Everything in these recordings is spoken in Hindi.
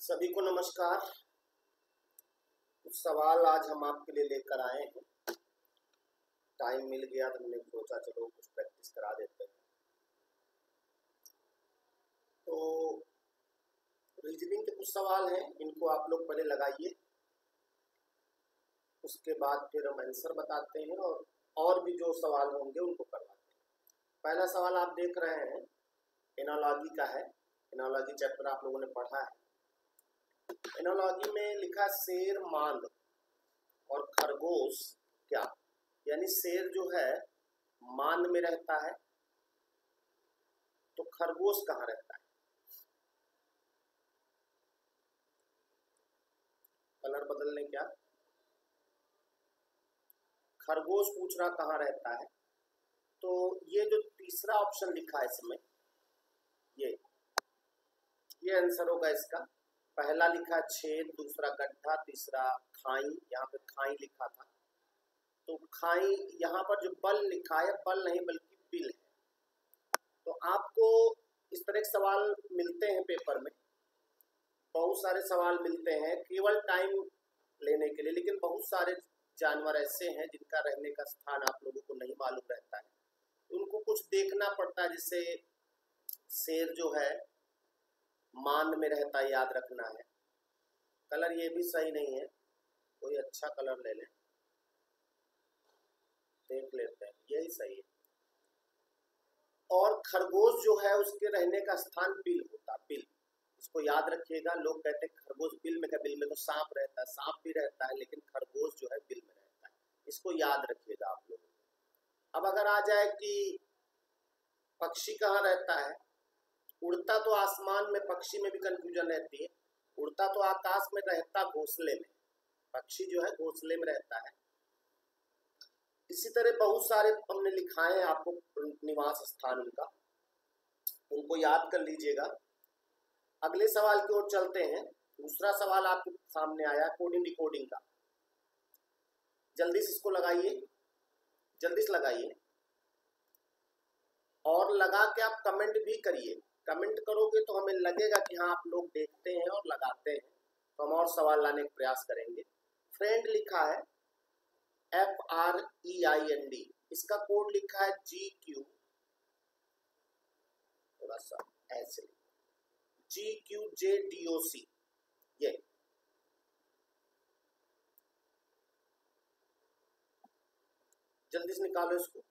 सभी को नमस्कार। कुछ सवाल आज हम आपके लिए लेकर आए हैं। टाइम मिल गया तो हमने सोचा चलो कुछ प्रैक्टिस करा देते हैं। तो रीजनिंग के कुछ सवाल हैं, इनको आप लोग पहले लगाइए, उसके बाद फिर हम आंसर बताते हैं और भी जो सवाल होंगे उनको करवाते हैं। पहला सवाल आप देख रहे हैं एनालॉजी का है। एनालॉजी चैप्टर आप लोगों ने पढ़ा है। एनालॉजी में लिखा शेर, मांद और खरगोश क्या, यानी शेर जो है मांद में रहता है तो खरगोश कहाँ रहता है? कलर बदल लें क्या? खरगोश पूछ रहा कहाँ रहता है, तो ये जो तीसरा ऑप्शन लिखा है इसमें ये आंसर होगा इसका। पहला लिखा छेद, दूसरा गड्ढा, तीसरा खाई। यहाँ पे खाई लिखा था तो खाई, यहाँ पर जो बल लिखा है बल नहीं बल्कि बिल है। तो आपको इस तरह के सवाल मिलते हैं पेपर में, बहुत सारे सवाल मिलते हैं केवल टाइम लेने के लिए, लेकिन बहुत सारे जानवर ऐसे हैं जिनका रहने का स्थान आप लोगों को नहीं मालूम रहता है, उनको कुछ देखना पड़ता है। जिससे शेर जो है मांद में रहता है, याद रखना है। कलर ये भी सही नहीं है, कोई अच्छा कलर ले लें, देख लेते हैं, यही सही है। और खरगोश जो है उसके रहने का स्थान बिल होता, बिल, इसको याद रखिएगा। लोग कहते हैं खरगोश बिल में, क्या बिल में तो सांप रहता है, सांप भी रहता है लेकिन खरगोश जो है बिल में रहता है, इसको याद रखिएगा आप लोग। अब अगर आ जाए कि पक्षी कहाँ रहता है, उड़ता तो आसमान में, पक्षी में भी कंफ्यूजन रहती है। उड़ता तो आकाश में, रहता घोंसले में, पक्षी जो है घोंसले में रहता है। इसी तरह बहुत सारे हमने लिखाए हैं आपको निवास स्थान उनका, उनको याद कर लीजिएगा। अगले सवाल की ओर चलते हैं। दूसरा सवाल आपके सामने आया कोडिंग डिकोडिंग का। जल्दी से इसको लगाइए, जल्दी से लगाइए और लगा के आप कमेंट भी करिए। कमेंट करोगे तो हमें लगेगा कि हाँ आप लोग देखते हैं और लगाते हैं, तो हम और सवाल लाने का प्रयास करेंगे। फ्रेंड लिखा है FREIND, इसका कोड लिखा है GQ, थोड़ा सा ऐसे GQJDOC। ये जल्दी से निकालो इसको।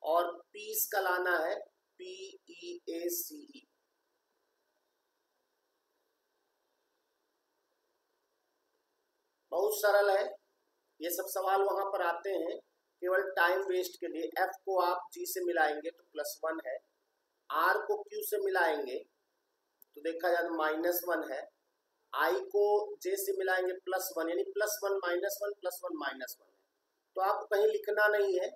और पीस का लाना है PEACE। बहुत सरल है, ये सब सवाल वहां पर आते हैं केवल टाइम वेस्ट के लिए। F को आप G से मिलाएंगे तो +1 है, R को Q से मिलाएंगे तो देखा जाए -1 है, I को J से मिलाएंगे +1, यानी +1 -1 +1 -1 है। तो आपको कहीं लिखना नहीं है,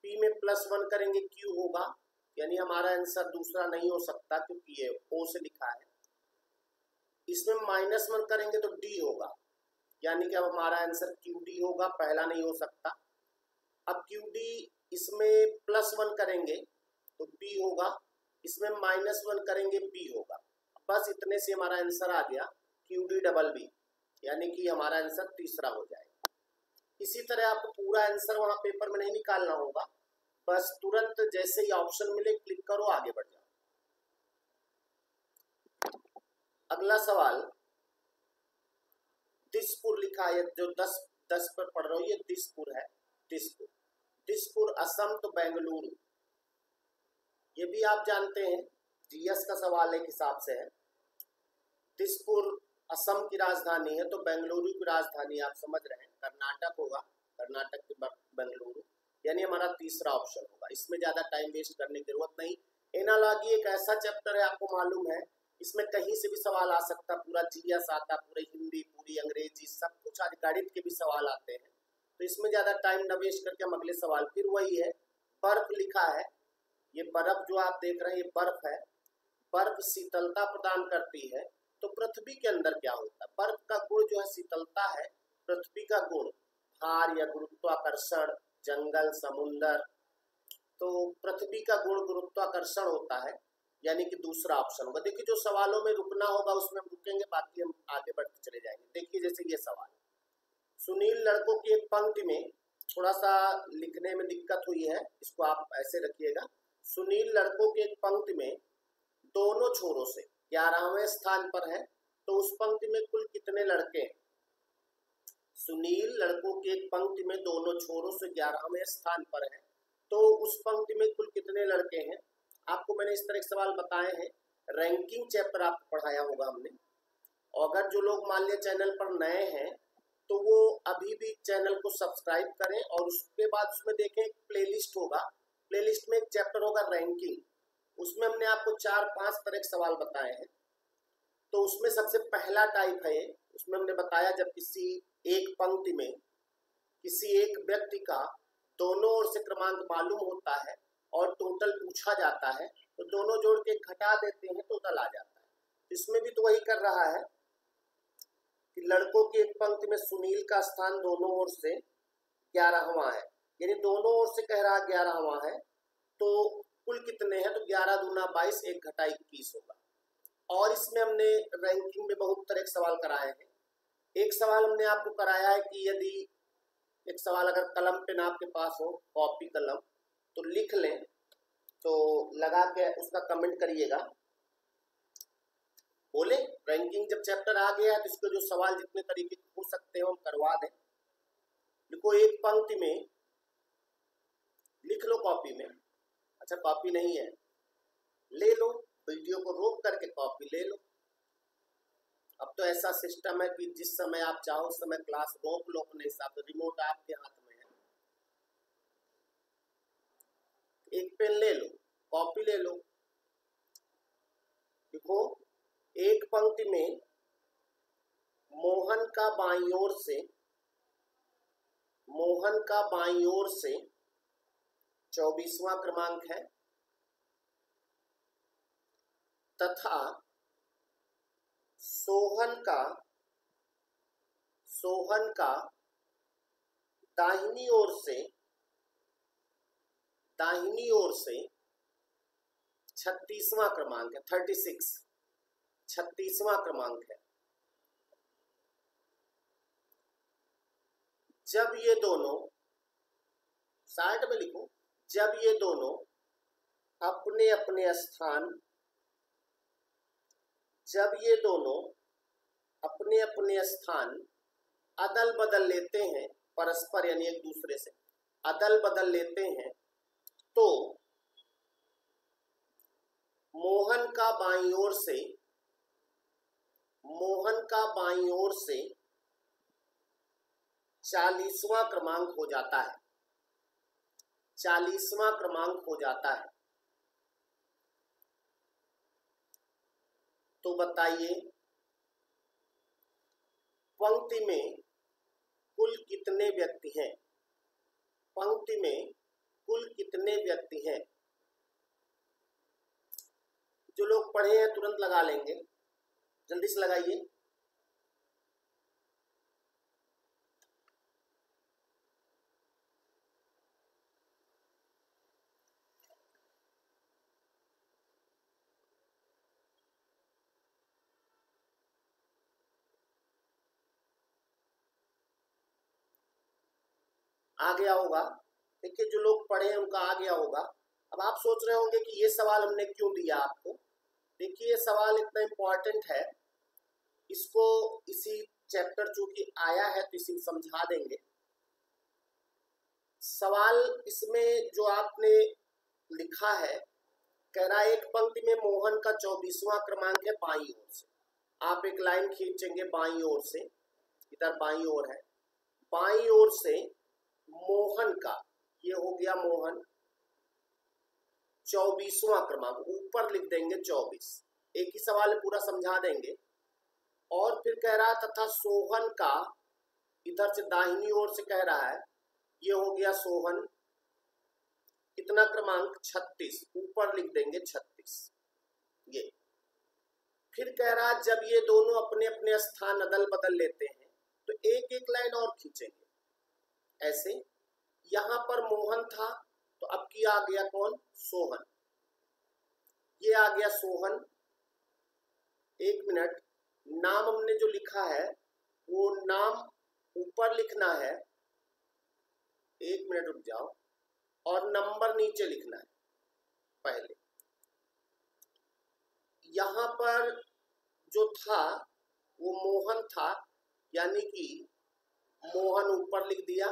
P में +1 करेंगे Q होगा, यानी हमारा आंसर दूसरा नहीं हो सकता क्योंकि ये O से लिखा है। इसमें -1 करेंगे तो D होगा, यानी कि अब हमारा आंसर QD होगा, पहला नहीं हो सकता। अब QD इसमें +1 करेंगे तो B होगा, इसमें -1 करेंगे B होगा। बस इतने से हमारा आंसर आ गया QD BB, यानी कि हमारा आंसर तीसरा हो जाएगा। इसी तरह आपको पूरा आंसर वहां पेपर में नहीं निकालना होगा, बस तुरंत जैसे ही ऑप्शन मिले क्लिक करो, आगे बढ़ जाओ। अगला सवाल दिसपुर लिखा है, जो 10 पर पढ़ रहा हूँ, ये दिसपुर है। दिसपुर, दिसपुर असम तो बेंगलुरु, ये भी आप जानते हैं, GS का सवाल एक हिसाब से है। दिसपुर असम की राजधानी है तो बेंगलुरु की राजधानी आप समझ रहे हैं कर्नाटक होगा, कर्नाटक के बेंगलुरु, यानी हमारा तीसरा ऑप्शन होगा। इसमें ज्यादा टाइम वेस्ट करने की जरूरत नहीं। एनालॉजी एक ऐसा चैप्टर है, आपको मालूम है, इसमें कहीं से भी सवाल आ सकता, पूरा GS आता, पूरी हिंदी, पूरी अंग्रेजी, सब कुछ, आज गणित के भी सवाल आते हैं। तो इसमें ज्यादा टाइम न वेस्ट करके हम अगले सवाल, फिर वही है, बर्फ लिखा है। ये बर्फ जो आप देख रहे हैं ये बर्फ है, बर्फ शीतलता प्रदान करती है, तो पृथ्वी के अंदर क्या होता है? बर्फ का गुण जो है शीतलता है, पृथ्वी का गुण भार या गुरुत्वाकर्षण, जंगल, समुंदर। तो पृथ्वी का गुण गुरुत्वाकर्षण होता है, यानी कि दूसरा ऑप्शन होगा। देखिए जो सवालों में रुकना होगा उसमें हम रुकेंगे, बाकी हम आगे बढ़ते चले जाएंगे। देखिए जैसे ये सवाल, सुनील लड़कों की एक पंक्ति में, थोड़ा सा लिखने में दिक्कत हुई है, इसको आप ऐसे रखिएगा। सुनील लड़कों की एक पंक्ति में दोनों छोरों से 11वें स्थान पर है, तो उस पंक्ति में कुल कितने लड़के हैं? सुनील लड़कों की एक पंक्ति में दोनों छोरों से 11वें स्थान पर है, तो उस पंक्ति में कुल कितने लड़के हैं? आपको मैंने इस तरह के सवाल बताए हैं, रैंकिंग चैप्टर आपको पढ़ाया होगा हमने। और अगर जो लोग मान लिया चैनल पर नए हैं तो वो अभी भी चैनल को सब्सक्राइब करें, और उसके बाद उसमें देखें एक प्लेलिस्ट होगा, प्लेलिस्ट में एक चैप्टर होगा रैंकिंग, उसमें हमने आपको 4-5 तरह के सवाल बताए हैं। तो उसमें सबसे पहला टाइप है, उसमें हमने बताया जब किसी एक पंक्ति में किसी एक व्यक्ति का दोनों ओर से क्रमांक मालूम होता है और टोटल पूछा जाता है, तो दोनों जोड़ के घटा देते हैं, टोटल आ जाता है। इसमें भी तो वही कर रहा है कि लड़कों की एक पंक्ति में सुनील का स्थान दोनों ओर से 11वां है, यानी दोनों ओर से कह रहा 11वां है, तो कुल कितने हैं? तो 11 दूना 22, 1 घटा 21 होगा। और इसमें हमने रैंकिंग में बहुत तरह के सवाल कराए हैं। एक सवाल हमने आपको कराया है कि यदि एक सवाल अगर कलम पेन आपके पास हो, कॉपी कलम, तो लिख लें, तो लगा के उसका कमेंट करिएगा। बोले रैंकिंग जब चैप्टर आ गया है तो इसको जो सवाल जितने तरीके के हो सकते हैं हम करवा दें। देखो एक पंक्ति में लिख लो कॉपी में, अच्छा कॉपी नहीं है, ले लो, वीडियो को रोक करके कॉपी ले लो। अब तो ऐसा सिस्टम है कि जिस समय आप चाहो उस समय क्लास रोक लो अपने हिसाब से, रिमोट आपके हाथ में है। एक पेन ले लो, कॉपी ले लो। देखो एक पंक्ति में मोहन का बाईं ओर से 24वां क्रमांक है, तथा सोहन का दाहिनी ओर से 36वां क्रमांक है, 36वां क्रमांक है। जब ये दोनों, साइड में लिखो, जब ये दोनों अपने अपने स्थान अदल बदल लेते हैं, परस्पर यानी एक दूसरे से अदल बदल लेते हैं, तो मोहन का बाईं ओर से 40वां क्रमांक हो जाता है, 40वां क्रमांक हो जाता है। तो बताइए पंक्ति में कुल कितने व्यक्ति हैं? पंक्ति में कुल कितने व्यक्ति हैं? जो लोग पढ़े हैं तुरंत लगा लेंगे, जल्दी से लगाइए। आ गया होगा। देखिए जो लोग पढ़े हैं उनका आ गया होगा। अब आप सोच रहे होंगे कि ये सवाल हमने क्यों दिया आपको। देखिए ये सवाल इतना इम्पोर्टेंट है, इसको इसी चैप्टर चूंकि आया है तो इसी में समझा देंगे। सवाल इसमें जो आपने लिखा है, कह रहा है एक पंक्ति में मोहन का 24वां क्रमांक है बाईं ओर से। आप एक लाइन खींचेंगे बाईं ओर से, इधर बाईं ओर है, बाईं ओर से मोहन का, ये हो गया मोहन 24वां क्रमांक, ऊपर लिख देंगे 24, एक ही सवाल पूरा समझा देंगे। और फिर कह रहा तथा सोहन का, इधर से दाहिनी ओर से कह रहा है, ये हो गया सोहन कितना क्रमांक 36, ऊपर लिख देंगे 36। ये फिर कह रहा जब ये दोनों अपने अपने स्थान अदल बदल लेते हैं, तो एक एक लाइन और खींचेंगे ऐसे। यहां पर मोहन था तो अब की आ गया कौन? सोहन। ये आ गया सोहन। एक मिनट, नाम हमने जो लिखा है वो नाम ऊपर लिखना है, एक मिनट रुक जाओ, और नंबर नीचे लिखना है पहले। यहाँ पर जो था वो मोहन था, यानी कि मोहन ऊपर लिख दिया,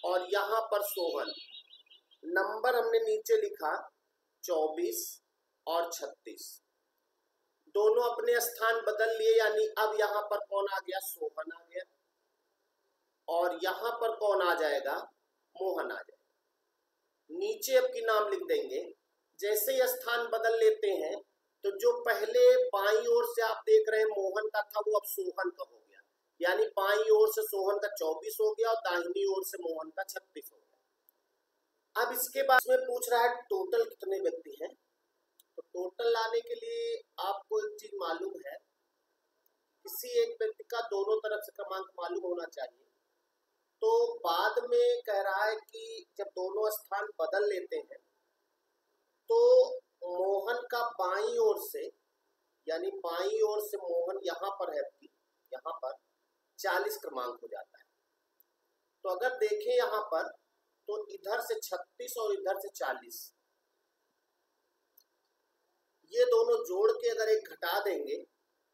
और यहाँ पर सोहन। नंबर हमने नीचे लिखा 24 और 36, दोनों अपने स्थान बदल लिए, यानी अब यहाँ पर कौन आ गया, सोहन आ गया, और यहाँ पर कौन आ जाएगा, मोहन आ जाएगा। नीचे अब की नाम लिख देंगे। जैसे ही स्थान बदल लेते हैं तो जो पहले बाईं ओर से आप देख रहे हैं मोहन का था वो अब सोहन का हो गया, यानी बाईं ओर से सोहन का 24 हो गया और दाहिनी ओर से मोहन का 36 हो गया। अब इसके बाद में पूछ रहा है टोटल कितने व्यक्ति हैं। तो टोटल लाने के लिए आपको एक चीज मालूम है, किसी एक व्यक्ति का दोनों तरफ से क्रमांक मालूम होना चाहिए। तो बाद में कह रहा है कि जब दोनों स्थान बदल लेते हैं तो मोहन का बाईं ओर से, यानी बाईं ओर से मोहन यहाँ पर है, यहाँ पर 40 क्रमांक हो जाता है। तो अगर देखें यहाँ पर तो इधर से 36 और इधर से 40, ये दोनों जोड़ के अगर एक घटा देंगे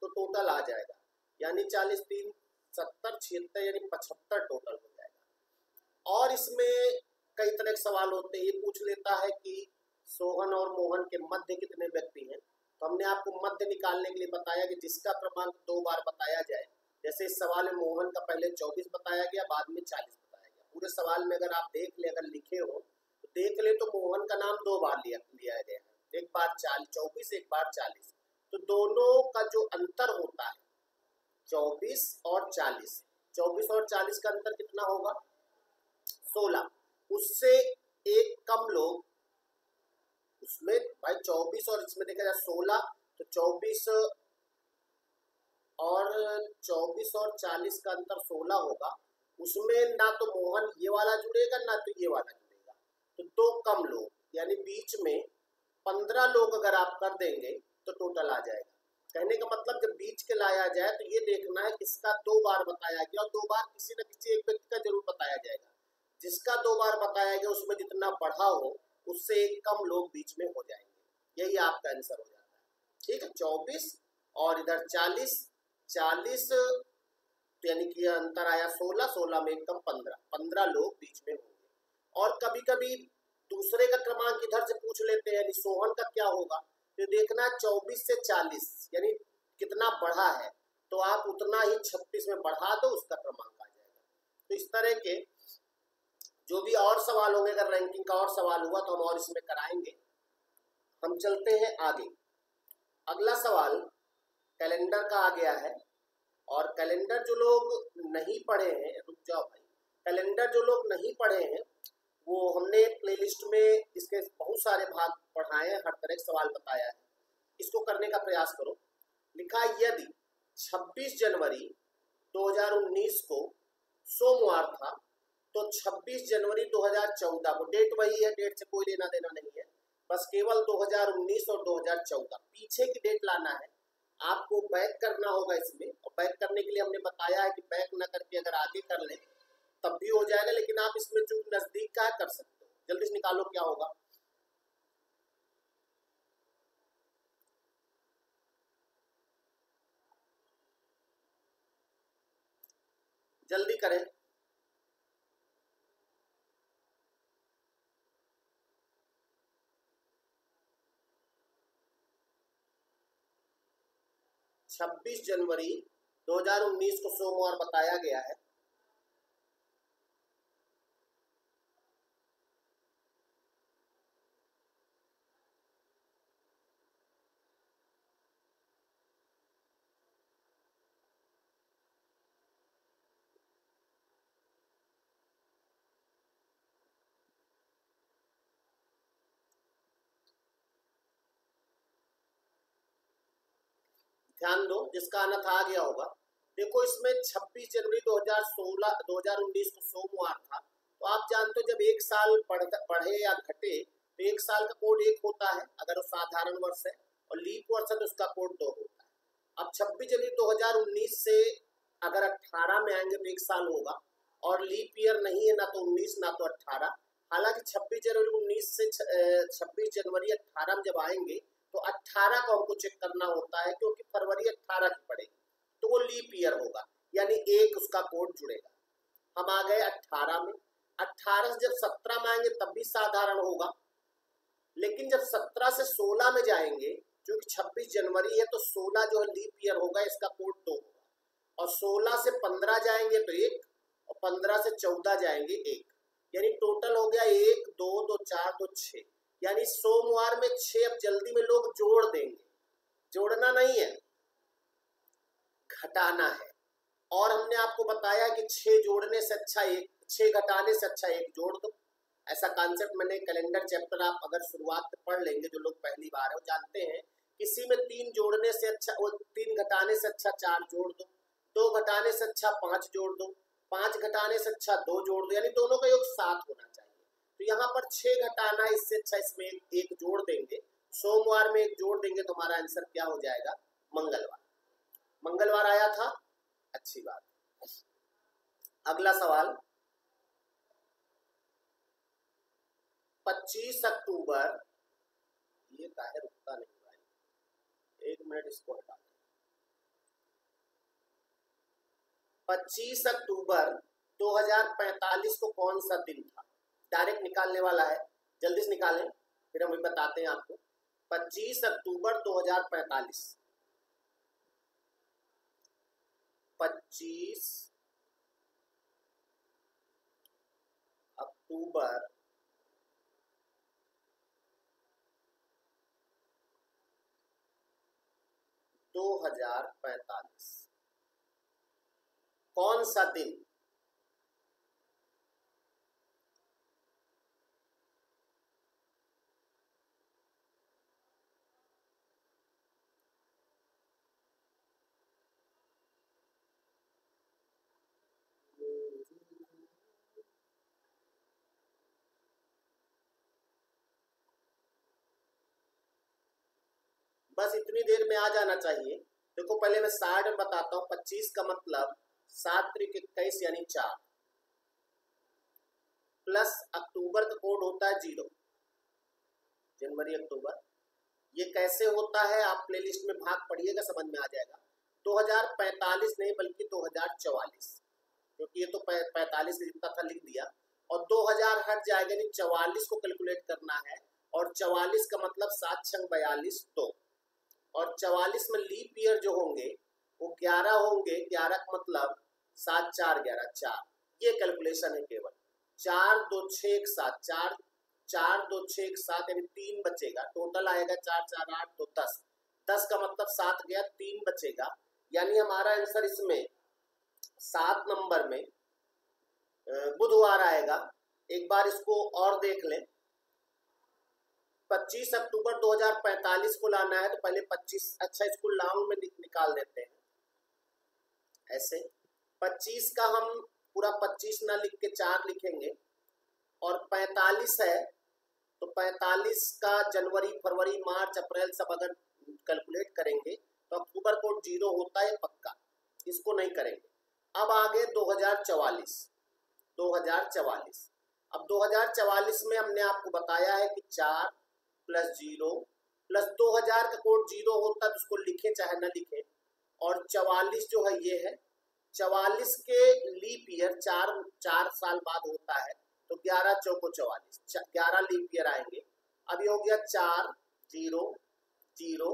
तो टोटल आ जाएगा, यानी 40 3 70 76, यानी 75 टोटल हो जाएगा। और इसमें कई तरह के सवाल होते हैं। ये पूछ लेता है कि सोहन और मोहन के मध्य कितने व्यक्ति हैं। तो हमने आपको मध्य निकालने के लिए बताया कि जिसका क्रमांक 2 बार बताया जाए। जैसे इस सवाल में मोहन का पहले 24 बताया गया, बाद में 40 बताया गया। पूरे सवाल में अगर आप देख ले, अगर लिखे हो तो देख ले, तो मोहन का नाम 2 बार लिया गया है, एक बार 24, एक बार 40। तो दोनों का जो अंतर होता है 24 और 40, 24 और 40 का अंतर कितना होगा, 16। उससे एक कम लोग उसमें, भाई 24 और इसमें देखा जाए 16, तो 24 और 40 का अंतर 16 होगा। उसमें ना तो मोहन ये वाला जुड़ेगा ना तो ये वाला जुड़ेगा, तो 2 कम लोग, यानी बीच में 15 लोग अगर आप कर देंगे तो टोटल आ जाएगा। कहने का मतलब जब बीच के लाया जाए तो ये देखना है किसका 2 बार बताया गया, और 2 बार किसी न किसी एक व्यक्ति का जरूर बताया जाएगा। जिसका 2 बार बताया गया उसमें जितना बढ़ा हो उससे एक कम लोग बीच में हो जाएंगे। यही आपका आंसर हो जाता है। ठीक है, 24 और इधर 40, 40 तो यानी कि अंतर आया 16, 16 में एक कम 15, 15 लोग बीच में होंगे। और कभी कभी दूसरे का क्रमांक इधर से पूछ लेते हैं, यानी सोहन का क्या होगा, तो देखना 24 से 40 यानी कितना बढ़ा है, तो आप उतना ही 36 में बढ़ा दो, उसका क्रमांक आ जाएगा। तो इस तरह के जो भी और सवाल होंगे, अगर रैंकिंग का और सवाल हुआ तो हम और इसमें कराएंगे। हम चलते हैं आगे। अगला सवाल कैलेंडर का आ गया है, और कैलेंडर जो लोग नहीं पढ़े हैं, रुक जाओ भाई, कैलेंडर जो लोग नहीं पढ़े हैं वो हमने प्लेलिस्ट में इसके बहुत सारे भाग पढ़ाए हैं, हर तरह के सवाल बताया है, इसको करने का प्रयास करो। लिखा यदि 26 जनवरी 2019 को सोमवार था तो 26 जनवरी 2014 को, डेट वही है, डेट से कोई लेना देना नहीं है, बस केवल 2019 और 2014 पीछे की डेट लाना है। आपको बैक करना होगा इसमें, और बैक करने के लिए हमने बताया है कि बैक न करके अगर आगे कर लें तब भी हो जाएगा, लेकिन आप इसमें जो नजदीक का है कर सकते हो। जल्दी से निकालो क्या होगा, जल्दी करें। छब्बीस जनवरी 2019 को सोमवार बताया गया है। ध्यान दो, जिसका आना था आ गया होगा। देखो इसमें 26 जनवरी 2019 को सोमवार था, तो आप जानते हो जब एक साल बढ़े या घटे तो एक साल का कोड 1 होता है अगर वो साधारण वर्ष है, और लीप वर्ष है तो उसका कोड 2 होता है। अब 26 जनवरी 2019 से अगर 18 में आएंगे तो एक साल होगा, और लीप ईयर नहीं है ना तो 19 ना तो 18। हालांकि 26 जनवरी 19 से 26 जनवरी 18 में जब आएंगे तो 18 को हमको चेक करना होता है, क्योंकि फरवरी 18 की पड़ेगी तो वो लीप ईयर होगा, यानी एक उसका कोड जुड़ेगा। हम आ गए 18 में। 18 से जब 17 में आएंगे तब भी साधारण होगा, लेकिन जब 17 से 16 में जाएंगे, क्योंकि 26 जनवरी है तो 16 जो है लीप ईयर होगा, इसका कोड 2 होगा। और 16 से 15 जाएंगे तो 1, और 15 से 14 जाएंगे 1, यानी टोटल हो गया 1 2 2 4 2 6, यानी सोमवार में 6। अब जल्दी में लोग जोड़ देंगे, जोड़ना नहीं है, घटाना है। और हमने आपको बताया कि 6 जोड़ने से अच्छा 1, 6 घटाने से अच्छा 1 जोड़ दो। ऐसा कॉन्सेप्ट मैंने कैलेंडर चैप्टर आप अगर शुरुआत में पढ़ लेंगे, जो लोग पहली बार है वो जानते हैं, किसी में 3 जोड़ने से अच्छा, वो 3 घटाने से अच्छा 4 जोड़ दो, 2 घटाने से अच्छा 5 जोड़ दो, 5 घटाने से अच्छा 2 जोड़ दो, यानी दोनों का योग 7 होना चाहिए। तो यहाँ पर 6 घटाना, इससे अच्छा इसमें 1 जोड़ देंगे, सोमवार में 1 जोड़ देंगे तो हमारा आंसर क्या हो जाएगा? मंगलवार। मंगलवार आया था, अच्छी बात। अगला सवाल, 25 अक्टूबर, ये काहे रुकता नहीं भाई, 1 मिनट इसको हटा। 25 अक्टूबर 2045 को कौन सा दिन था? डायरेक्ट निकालने वाला है, जल्दी से निकालें, फिर हम बताते हैं आपको। 25 अक्टूबर 2045, 25 अक्टूबर 2045 कौन सा दिन? बस इतनी देर में आ जाना चाहिए। देखो पहले मैं 60 में बताता हूँ। 25 का मतलब 7 त्रिक 21 यानी 4, प्लस अक्टूबर का कोड होता है 0, जनवरी अक्टूबर। ये कैसे होता है आप प्लेलिस्ट में भाग पढ़िएगा, समझ में आ जाएगा। 2045 नहीं बल्कि 2044, क्योंकि ये तो 45 जितना था लिख दिया, और 2000 हट जाएगा, यानी 44 को कैलकुलेट करना है। और 44 का मतलब 7 छंग 42 2, और 44 में लीप ईयर जो होंगे वो 11 होंगे। 11 का मतलब 7 4 11 4, ये कैलकुलेशन है केवल। 4 2 6 1 7, 4 4 2 6 1 7, यानी 3 बचेगा। टोटल आएगा 4 4 8 2 10, 10 का मतलब 7 गया, 3 बचेगा, यानी हमारा आंसर इसमें 7 नंबर में बुधवार आएगा। एक बार इसको और देख लें। 25 अक्टूबर 2045 को लाना है तो पहले 25, अच्छा इसको लॉन्ग में निकाल देते हैं ऐसे। 25 का हम पूरा 25 ना लिख के 4 लिखेंगे, और 45 है तो 45 का जनवरी फरवरी मार्च अप्रैल सब अगर कैलकुलेट करेंगे तो अक्टूबर कोड 0 होता है पक्का, इसको नहीं करेंगे। अब आगे 2044। 2044, अब 2044 में हमने आपको बताया है कि 4 प्लस 0 प्लस 2000 का कोड 0 होता है तो उसको लिखे चाहे न लिखे। और 44 जो है ये है, 44 के लीप ईयर 4 साल बाद होता है, तो 11 चौको 44, 11 लीप ईयर आएंगे। अब ये हो गया 4 0 0,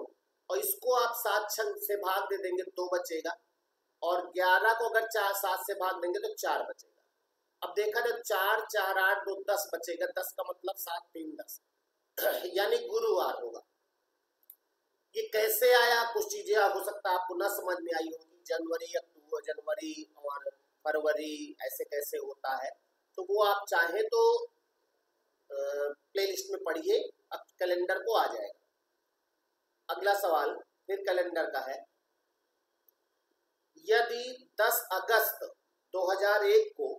और इसको आप 7 छंग से भाग दे देंगे 2 बचेगा, और 11 को अगर 4 7 से भाग देंगे तो 4 बचेगा। अब देखा तो 4 4 8 2 10 बचेगा, 10 का मतलब 7 3 10, यानी गुरुवार होगा। ये कैसे आया? कुछ चीजें हो सकता है आपको ना समझ में आई होगी, जनवरी अक्टूबर, जनवरी और फरवरी ऐसे कैसे होता है, तो वो आप चाहें तो प्लेलिस्ट में पढ़िए, अब कैलेंडर को आ जाएगा। अगला सवाल फिर कैलेंडर का है। यदि 10 अगस्त 2001 को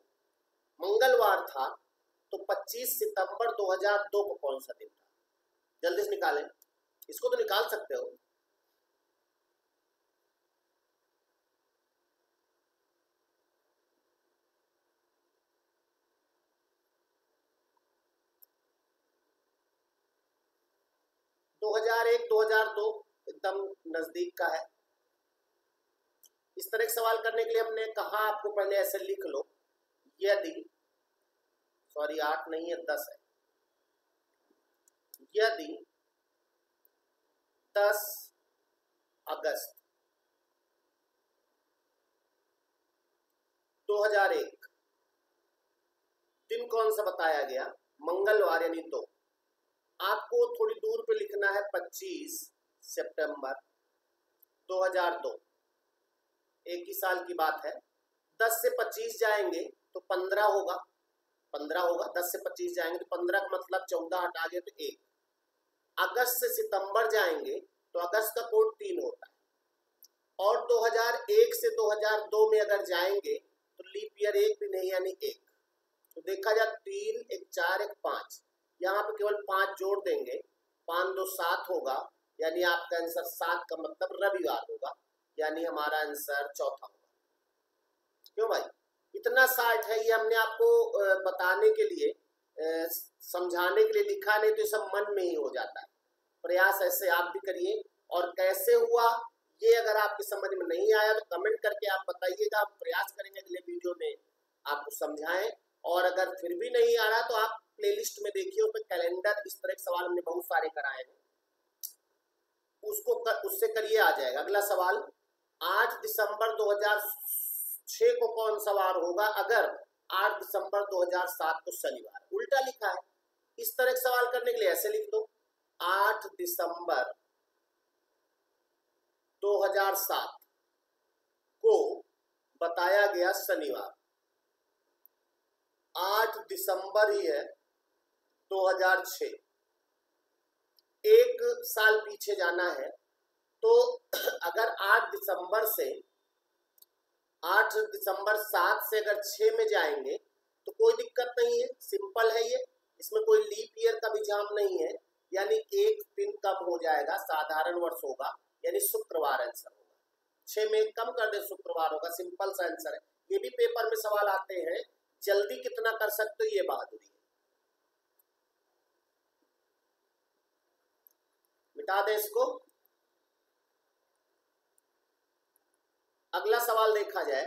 मंगलवार था तो 25 सितंबर 2002 को कौन सा दिन था? जल्दी से निकालें, इसको तो निकाल सकते हो। दो 2002 एकदम नजदीक का है। इस तरह के सवाल करने के लिए हमने कहा आपको पहले ऐसे लिख लो, यदि, सॉरी 8 नहीं है 10 है, यदि 10 अगस्त 2001 दिन कौन सा बताया गया, मंगलवार यानी तो आपको थोड़ी दूर पे लिखना है 25 सितंबर 2002, एक ही साल की बात है। 10 से 25 जाएंगे तो 15 होगा, 15 होगा। 10 से 25 जाएंगे तो 15 का मतलब 14 हटा गए तो 1। अगस्त से सितंबर जाएंगे तो अगस्त का कोड 3 होता है, और 2001 से 2002 में अगर जाएंगे तो लीप ईयर 1 भी नहीं यानी 1। तो देखा जाए 3 1 4 1 5, यहाँ पे केवल 5 जोड़ देंगे, 5 2 7 होगा, यानी आपका आंसर 7 का मतलब रविवार होगा, यानी हमारा आंसर चौथा होगा। क्यों भाई, इतना शार्ट है, ये हमने आपको बताने के लिए, समझाने के लिए लिखा, नहीं तो सब मन में ही हो जाता है। प्रयास ऐसे आप भी करिए, और कैसे हुआ ये अगर आपकी समझ में नहीं आया तो कमेंट करके आप बताइएगा, हम प्रयास करेंगे अगले वीडियो में आपको समझाएं। और अगर फिर भी नहीं आ रहा तो आप प्लेलिस्ट में देखिए, उसमें कैलेंडर, इस तरह के सवाल हमने बहुत सारे कराए हैं, उससे करिए, आ जाएगा। अगला सवाल, 8 दिसंबर 2006 को कौन सा वार होगा अगर 8 दिसंबर 2007 को शनिवार, उल्टा लिखा है। इस तरह के सवाल करने के लिए ऐसे लिख दो, 8 दिसंबर 2007 को बताया गया शनिवार, 8 दिसंबर ही है 2006, एक साल पीछे जाना है। तो अगर 8 दिसंबर से 8 दिसंबर 7 से अगर 6 में जाएंगे तो कोई दिक्कत नहीं है, सिंपल है ये, इसमें कोई लीप ईयर का भी जाम नहीं है, यानी एक दिन कम हो जाएगा, साधारण वर्ष होगा, यानी शुक्रवार आंसर होगा। 6 में कम कर दे शुक्रवार होगा, सिंपल सा आंसर है। ये भी पेपर में सवाल आते हैं, जल्दी कितना कर सकते हो ये बहादुरी है। मिटा दे इसको। अगला सवाल देखा जाए,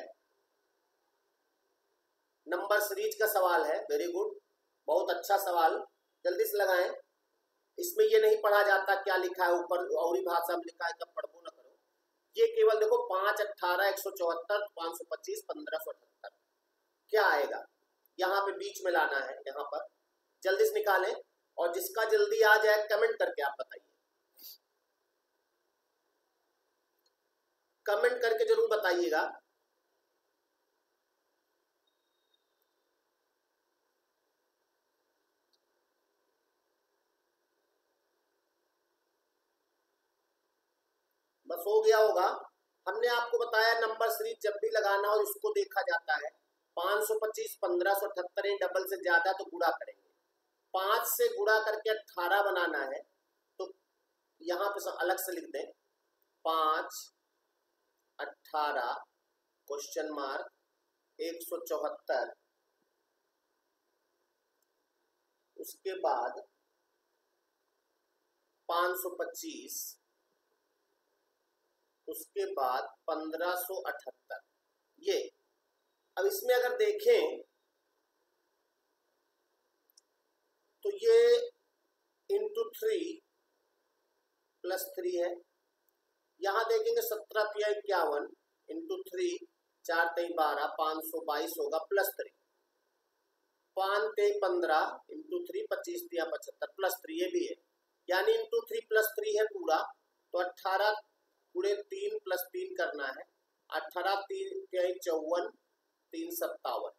नंबर सीरीज का सवाल है, वेरी गुड, बहुत अच्छा सवाल, जल्दी से लगाएं। इसमें ये नहीं पढ़ा जाता क्या लिखा है ऊपर, और ही भाषा में लिखा है, कब पढ़ो ना करो। ये केवल देखो 5 18 174 525 1578 क्या आएगा, यहाँ पे बीच में लाना है, यहाँ पर जल्दी से निकालें, और जिसका जल्दी आ जाए कमेंट करके आप बताइए, कमेंट करके जरूर बताइएगा। बस हो गया होगा। हमने आपको बताया नंबर सीरीज जब भी लगाना हो इसको देखा जाता है, 525 1578 डबल से ज्यादा तो गुणा करेंगे, 5 से गुणा करके 18 बनाना है, तो यहाँ पे अलग से लिख दें, 5 18 क्वेश्चन मार्क 174, उसके बाद 525, उसके बाद 1578। ये अब इसमें अगर देखें तो ये इंटू 3 प्लस 3 है, यहाँ देखेंगे 17 × 51 इंटू 3 4 × 12 522 होगा, प्लस 3 5 × 15 इंटू 3 25 × 75 प्लस 3 ये भी है, यानी इंटू 3 प्लस 3 है पूरा, तो 18 × 3 प्लस 3 करना है, 18 3 × 54 3 57,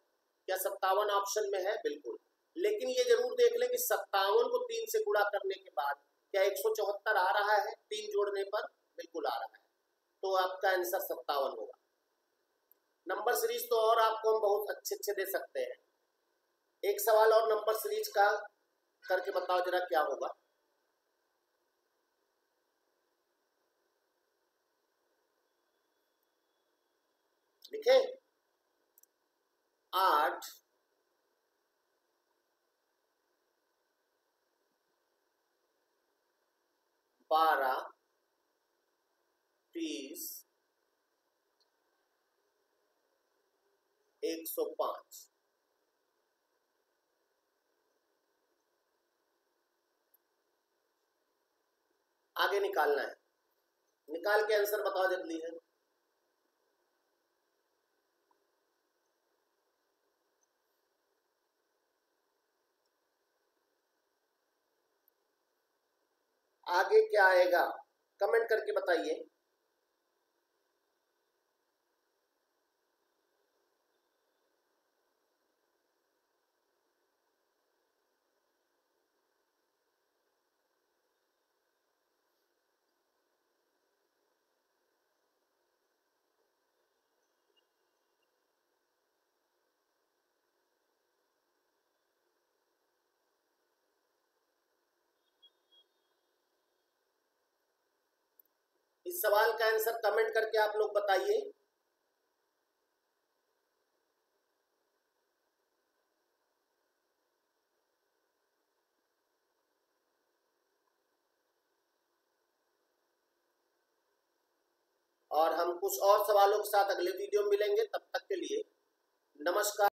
क्या 57 ऑप्शन में है? बिल्कुल, लेकिन ये जरूर देख लें कि 57 को 3 से गुणा करने के बाद क्या 174 आ रहा है 3 जोड़ने पर? बिल्कुल आ रहा है, तो आपका आंसर 57 होगा। नंबर सीरीज तो और आपको हम बहुत अच्छे दे सकते हैं, एक सवाल और नंबर सीरीज का करके बताओ जरा क्या होगा। लिखे 8 12 30 105। आगे निकालना है, निकाल के आंसर बताओ जल्दी है। आगे क्या आएगा कमेंट करके बताइए। इस सवाल का आंसर कमेंट करके आप लोग बताइए। और हम कुछ और सवालों के साथ अगले वीडियो में मिलेंगे, तब तक के लिए नमस्कार।